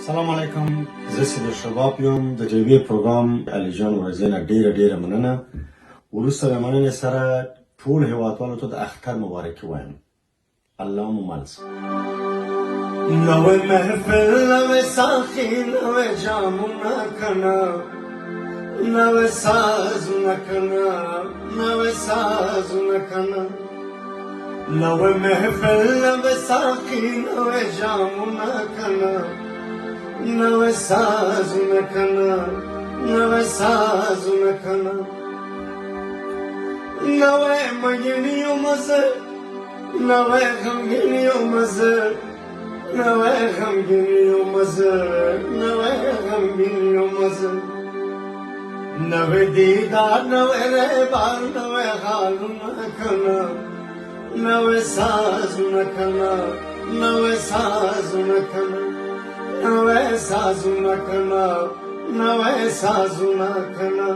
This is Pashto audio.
السلام علیکم. زه سید شباب یم د جوی پروګرام علي جان ورزینه ډیره مننه. وروسته د مننې سره ټول هیوادوالو ته د اختر مبارکي وایم. الله مو مل شه. نوې محفل نوې ساقي نوې جامونه کنه نوې سازونه کنه نوې سازونه کنه نوې محفل نوې ساقي نوې جامونه کنه نوې سازونه کنه نوې سازونه کنه نوې مګنیو مزه نوې غمګنیو مزه نوې غمګنیو مزه نوې غمګنیو مزه نوې دیدار نوې رهبار نوې حالونه کنه نوې سازونه کنه نوې سازونه کنه نوې سازونه کنه نوې سازونه کنه